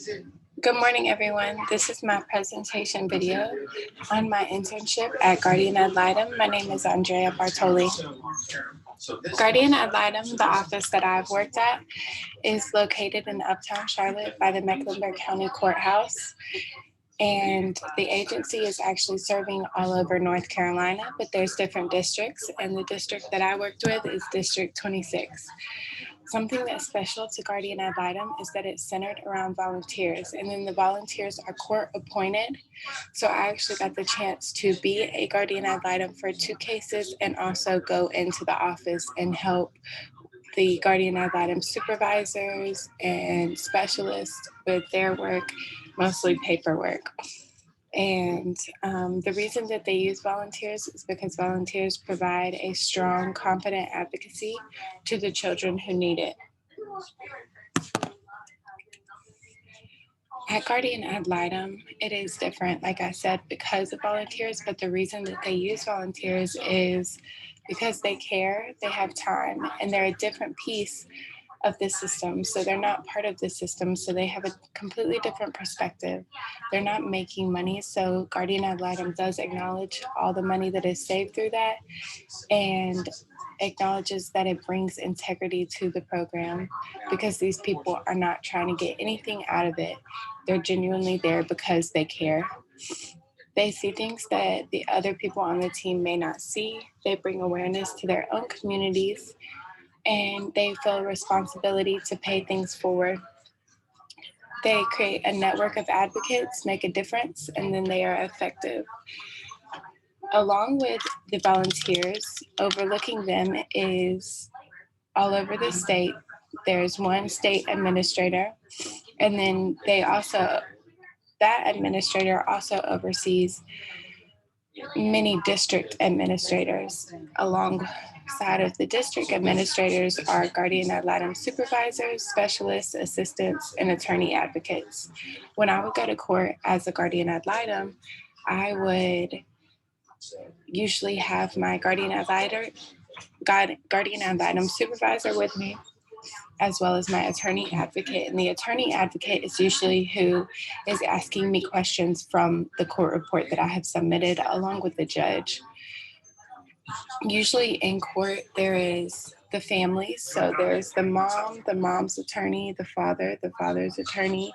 Good morning, everyone. This is my presentation video on my internship at Guardian Ad Litem. My name is Andrea Bartoli. Guardian Ad Litem, the office that I've worked at, is located in Uptown Charlotte by the Mecklenburg County Courthouse. And the agency is actually serving all over North Carolina, but there's different districts. And the district that I worked with is District 26. Something that's special to Guardian Ad Litem is that it's centered around volunteers, and then the volunteers are court appointed. So I actually got the chance to be a Guardian Ad Litem for 2 cases and also go into the office and help the Guardian Ad Litem supervisors and specialists with their work, mostly paperwork. And the reason that they use volunteers is because volunteers provide a strong, confident advocacy to the children who need it. At Guardian Ad Litem, it is different, like I said, because of volunteers, but the reason that they use volunteers is because they care, they have time, and they're a different piece of the system. So they're not part of the system. So they have a completely different perspective. They're not making money. So Guardian Ad Litem does acknowledge all the money that is saved through that and acknowledges that it brings integrity to the program because these people are not trying to get anything out of it. They're genuinely there because they care. They see things that the other people on the team may not see. They bring awareness to their own communities, and they feel a responsibility to pay things forward. They create a network of advocates, make a difference, and then they are effective. Along with the volunteers, overlooking them is all over the state. There's one state administrator, and then that administrator also oversees many district administrators. Alongside of the district administrators are Guardian Ad Litem supervisors, specialists, assistants, and attorney advocates. When I would go to court as a Guardian Ad Litem, I would usually have my Guardian Ad Litem supervisor with me, as well as my attorney advocate. And the attorney advocate is usually who is asking me questions from the court report that I have submitted along with the judge. Usually in court, there is the family. So there's the mom's attorney, the father's attorney,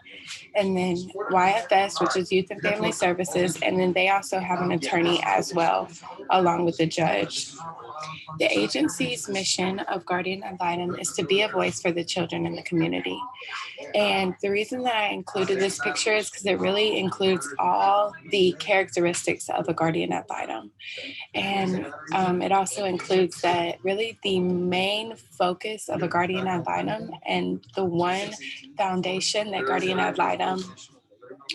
and then YFS, which is Youth and Family Services. And then they also have an attorney as well, along with the judge. The agency's mission of Guardian Ad Litem is to be a voice for the children in the community. And the reason that I included this picture is because it really includes all the characteristics of a Guardian Ad Litem. And it also includes that really the main focus of a Guardian Ad Litem and the one foundation that Guardian Ad Litem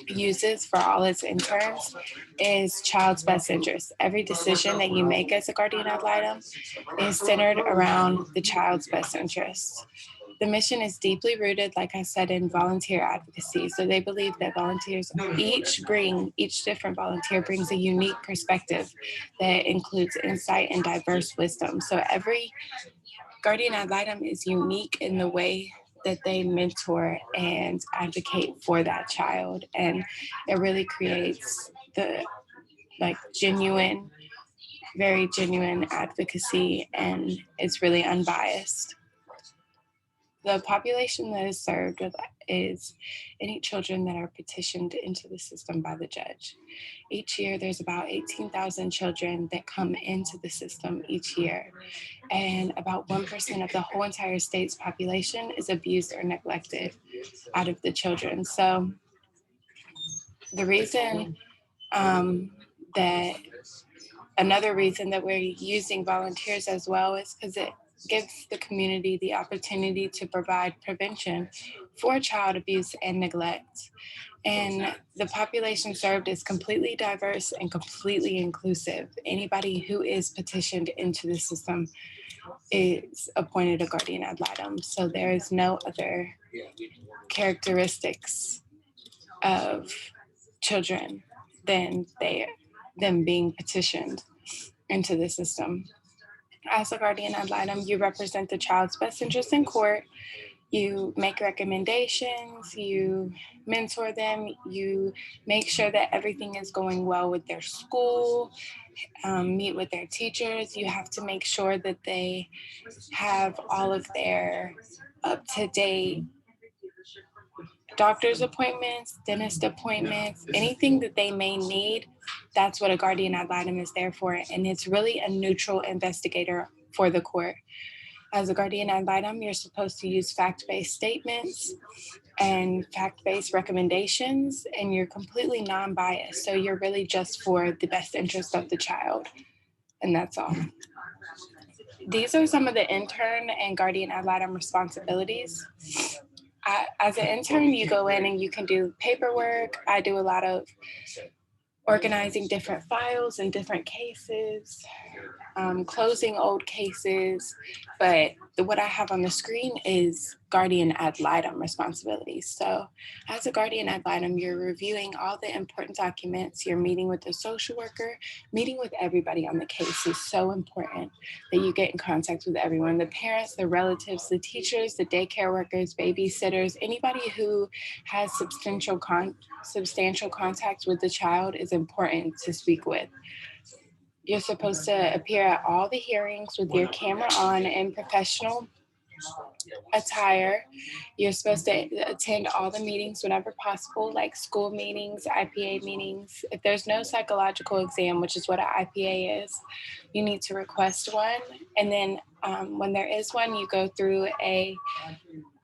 uses for all its interns is child's best interest. Every decision that you make as a Guardian Ad Litem is centered around the child's best interest. The mission is deeply rooted, like I said, in volunteer advocacy. So they believe that volunteers each different volunteer brings a unique perspective that includes insight and diverse wisdom. So every Guardian Ad Litem is unique in the way that they mentor and advocate for that child. And it really creates the very genuine advocacy, and it's really unbiased. The population that is served is any children that are petitioned into the system by the judge. Each year, there's about 18,000 children that come into the system each year, and about 1% of the whole entire state's population is abused or neglected out of the children. So the reason another reason that we're using volunteers as well is because it gives the community the opportunity to provide prevention for child abuse and neglect. And the population served is completely diverse and completely inclusive. Anybody who is petitioned into the system is appointed a Guardian Ad Litem. So there is no other characteristics of children than them being petitioned into the system. As a Guardian Ad Litem, you represent the child's best interest in court. You make recommendations, you mentor them, you make sure that everything is going well with their school, meet with their teachers. You have to make sure that they have all of their up to date doctor's appointments, dentist appointments, anything that they may need. That's what a guardian ad litem is there for. And it's really a neutral investigator for the court. As a guardian ad litem, you're supposed to use fact based statements and fact based recommendations, and you're completely non biased. So you're really just for the best interest of the child. And that's all. These are some of the intern and guardian ad litem responsibilities. As an intern, you go in and you can do paperwork. I do a lot of organizing different files and different cases, closing old cases. But what I have on the screen is guardian ad litem responsibilities. So, as a guardian ad litem, you're reviewing all the important documents, you're meeting with the social worker, meeting with everybody on the case is so important that you get in contact with everyone, the parents, the relatives, the teachers, the daycare workers, babysitters, anybody who has substantial contact with the child is important to speak with. You're supposed to appear at all the hearings with your camera on and professional attire. You're supposed to attend all the meetings whenever possible, like school meetings, IPA meetings. If there's no psychological exam, which is what an IPA is, you need to request one. And then when there is one, you go through a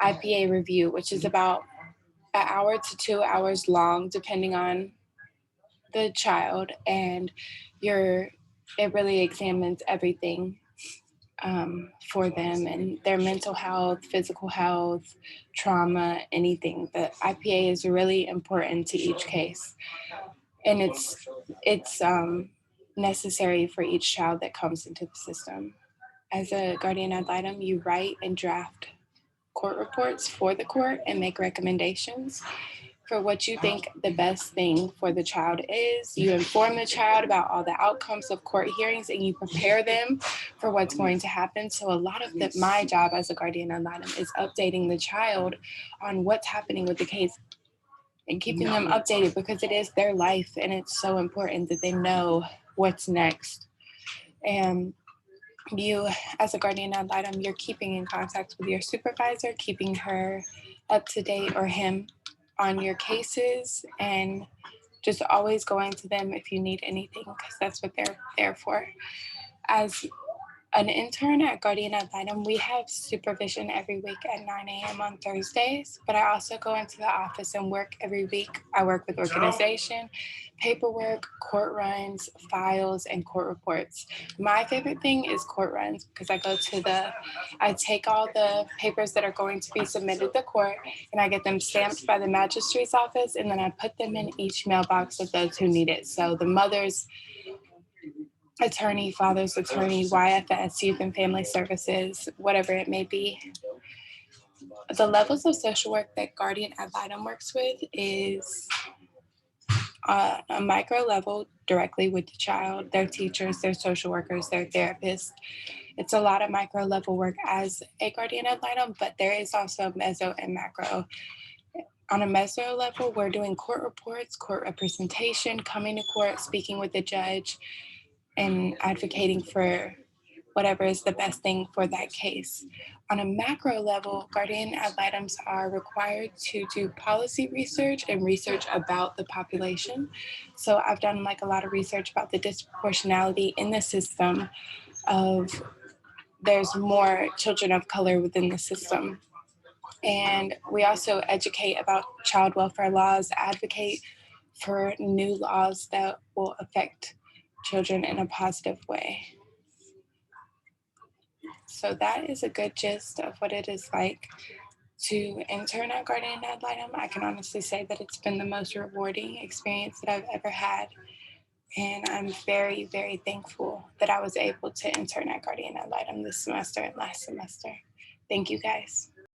IPA review, which is about an hour to 2 hours long, depending on the child. And you're it really examines everything for them and their mental health, physical health, trauma, anything. The IPA is really important to each case, and it's necessary for each child that comes into the system. As a guardian ad litem, you write and draft court reports for the court and make recommendations for what you think the best thing for the child is. You inform the child about all the outcomes of court hearings and you prepare them for what's going to happen. So a lot of my job as a guardian ad litem is updating the child on what's happening with the case and keeping them updated because it is their life and it's so important that they know what's next. And you, as a guardian ad litem, you're keeping in contact with your supervisor, keeping her up to date or him on your cases, and just always going to them if you need anything because that's what they're there for. As an intern at Guardian Ad Litem, we have supervision every week at 9 a.m. on Thursdays, but I also go into the office and work every week. I work with organization, paperwork, court runs, files, and court reports. My favorite thing is court runs because I take all the papers that are going to be submitted to court and I get them stamped by the magistrate's office and then I put them in each mailbox of those who need it. So the mother's attorney, father's attorney, YFS, Youth and Family Services, whatever it may be. The levels of social work that Guardian Ad Litem works with is a micro level directly with the child, their teachers, their social workers, their therapists. It's a lot of micro level work as a Guardian Ad Litem, but there is also meso and macro. On a meso level, we're doing court reports, court representation, coming to court, speaking with the judge, and advocating for whatever is the best thing for that case. On a macro level, guardian ad litems are required to do policy research and research about the population. So I've done like a lot of research about the disproportionality in the system of there's more children of color within the system. And we also educate about child welfare laws, advocate for new laws that will affect children in a positive way. So that is a good gist of what it is like to intern at Guardian Ad Litem. I can honestly say that it's been the most rewarding experience that I've ever had. And I'm very, very thankful that I was able to intern at Guardian Ad Litem this semester and last semester. Thank you guys.